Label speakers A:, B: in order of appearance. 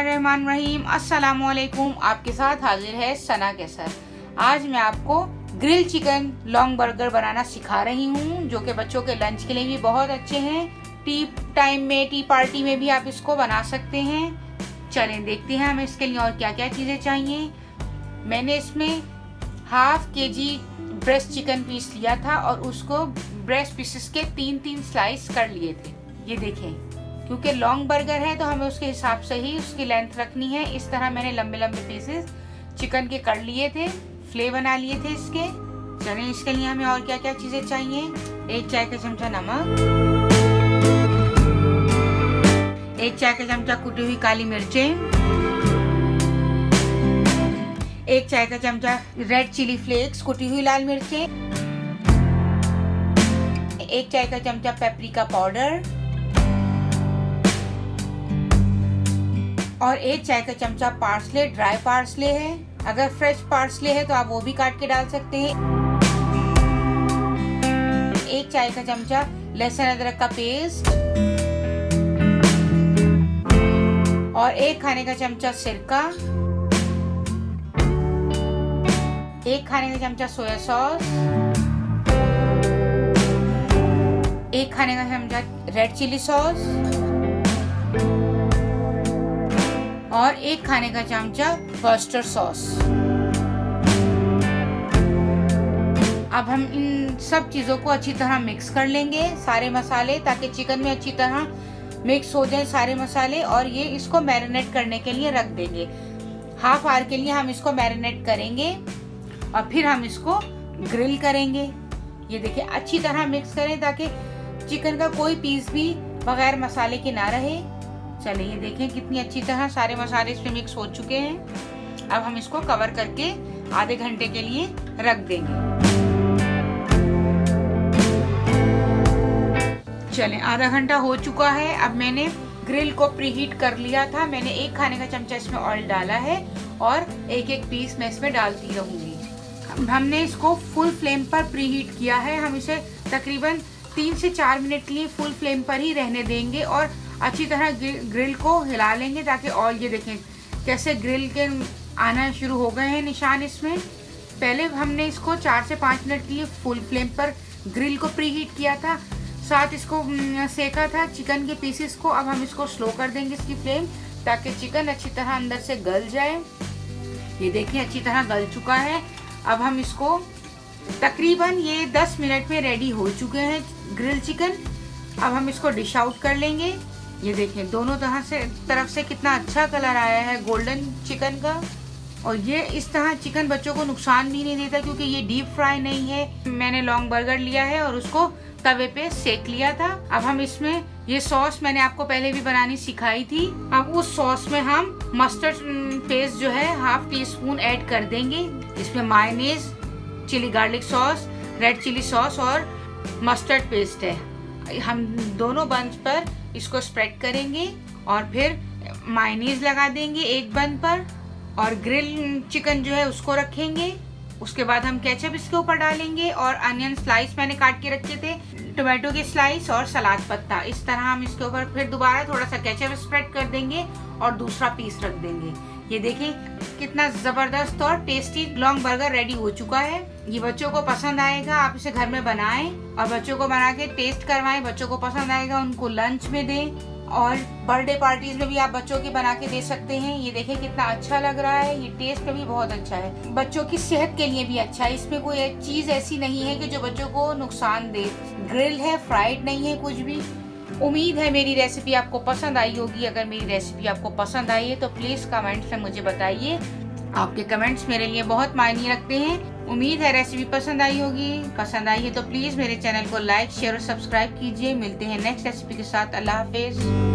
A: बिस्मिल्लाहिर्रहमानिर्रहीम। अस्सलामुअलैकुम। आपके साथ हाजिर है सना कैसर। आज मैं आपको ग्रिल चिकन लॉन्ग बर्गर बनाना सिखा रही हूँ, जो कि बच्चों के लंच के लिए भी बहुत अच्छे हैं। टी टाइम में, टी पार्टी में भी आप इसको बना सकते हैं। चलें देखते हैं हमें इसके लिए और क्या क्या चीज़ें चाहिए। मैंने इसमें half KG breast chicken piece लिया था और उसको ब्रेस्ट पीसेस के 3-3 स्लाइस कर लिए थे। ये देखें, क्योंकि लॉन्ग बर्गर है तो हमें उसके हिसाब से ही उसकी लेंथ रखनी है। इस तरह मैंने लंबे लंबे पीसेस चिकन के कर लिए थे, फ्ले बना लिए थे इसके। चलिए इसके लिए हमें और क्या क्या चीज़ें चाहिए। 1 चाय का चमचा नमक, 1 चाय का चमचा कुटी हुई काली मिर्चें, 1 चाय का चमचा रेड चिली फ्लेक्स कुटी हुई लाल मिर्चें, 1 चाय का चमचा पेपरिका पाउडर और 1 चाय का चमचा पार्सले, ड्राई पार्सले है। अगर फ्रेश पार्सले है तो आप वो भी काट के डाल सकते हैं। 1 चाय का चमचा लहसुन अदरक का पेस्ट और 1 खाने का चमचा सिरका, 1 खाने का चमचा सोया सॉस, 1 खाने का चमचा रेड चिली सॉस और 1 खाने का चमचा वर्स्टर सॉस। अब हम इन सब चीज़ों को अच्छी तरह मिक्स कर लेंगे, सारे मसाले, ताकि चिकन में अच्छी तरह मिक्स हो जाए सारे मसाले। और ये इसको मैरिनेट करने के लिए रख देंगे। हाफ आवर के लिए हम इसको मैरिनेट करेंगे और फिर हम इसको ग्रिल करेंगे। ये देखिए, अच्छी तरह मिक्स करें ताकि चिकन का कोई पीस भी बगैर मसाले के ना रहे। चलिए ये देखें कितनी अच्छी तरह सारे मसाले इसमें मिक्स हो चुके हैं। अब हम इसको कवर करके आधे घंटे के लिए रख देंगे। चलें, आधा घंटा हो चुका है। अब मैंने ग्रिल को प्रीहीट कर लिया था। मैंने 1 खाने का चमचा इसमें ऑयल डाला है और एक पीस मैं इसमें डालती रहूंगी। हमने इसको फुल फ्लेम पर प्रीहीट किया है। हम इसे तकरीबन 3 से 4 मिनट के लिए फुल फ्लेम पर ही रहने देंगे और अच्छी तरह ग्रिल को हिला लेंगे ताकि ऑयल, ये देखें कैसे ग्रिल के आना शुरू हो गए हैं निशान इसमें। पहले हमने इसको 4 से 5 मिनट के लिए फुल फ्लेम पर ग्रिल को प्रीहीट किया था, साथ इसको सेका था चिकन के पीसेस को। अब हम इसको स्लो कर देंगे इसकी फ्लेम, ताकि चिकन अच्छी तरह अंदर से गल जाए। ये देखिए अच्छी तरह गल चुका है। अब हम इसको तकरीबन ये 10 मिनट में रेडी हो चुके हैं ग्रिल चिकन। अब हम इसको डिश आउट कर लेंगे। ये देखें दोनों तरफ से कितना अच्छा कलर आया है गोल्डन चिकन का। और ये इस तरह चिकन बच्चों को नुकसान भी नहीं देता, क्योंकि ये डीप फ्राई नहीं है। मैंने लॉन्ग बर्गर लिया है और उसको तवे पे सेक लिया था। अब हम इसमें ये सॉस मैंने आपको पहले भी बनानी सिखाई थी। अब उस सॉस में हम मस्टर्ड पेस्ट जो है ½ टीस्पून ऐड कर देंगे। इसमें mayonnaise, chilli garlic sauce, red chilli sauce और मस्टर्ड पेस्ट है। हम दोनों बंच पर इसको स्प्रेड करेंगे और फिर मायोनीज लगा देंगे एक बन पर और ग्रिल चिकन जो है उसको रखेंगे। उसके बाद हम केचप इसके ऊपर डालेंगे और अनियन स्लाइस मैंने काट के रखे थे, टोमेटो के स्लाइस और सलाद पत्ता। इस तरह हम इसके ऊपर फिर दोबारा थोड़ा सा केचप स्प्रेड कर देंगे और दूसरा पीस रख देंगे। ये देखिए कितना जबरदस्त और टेस्टी लॉन्ग बर्गर रेडी हो चुका है। ये बच्चों को पसंद आएगा। आप इसे घर में बनाएं और बच्चों को बना के टेस्ट करवाएं। बच्चों को पसंद आएगा, उनको लंच में दें और बर्थडे पार्टीज में भी आप बच्चों की बना के दे सकते हैं। ये देखिए कितना अच्छा लग रहा है। ये टेस्ट में भी बहुत अच्छा है, बच्चों की सेहत के लिए भी अच्छा है। इसमें कोई एक चीज ऐसी नहीं है कि जो बच्चों को नुकसान दे। ग्रिल है, फ्राइड नहीं है कुछ भी। उम्मीद है मेरी रेसिपी आपको पसंद आई होगी। अगर मेरी रेसिपी आपको पसंद आई है तो प्लीज़ कमेंट्स में मुझे बताइए। आपके कमेंट्स मेरे लिए बहुत मायने रखते हैं। उम्मीद है रेसिपी पसंद आई होगी। पसंद आई है तो प्लीज़ मेरे चैनल को लाइक, शेयर और सब्सक्राइब कीजिए। मिलते हैं नेक्स्ट रेसिपी के साथ। अल्लाह हाफिज़।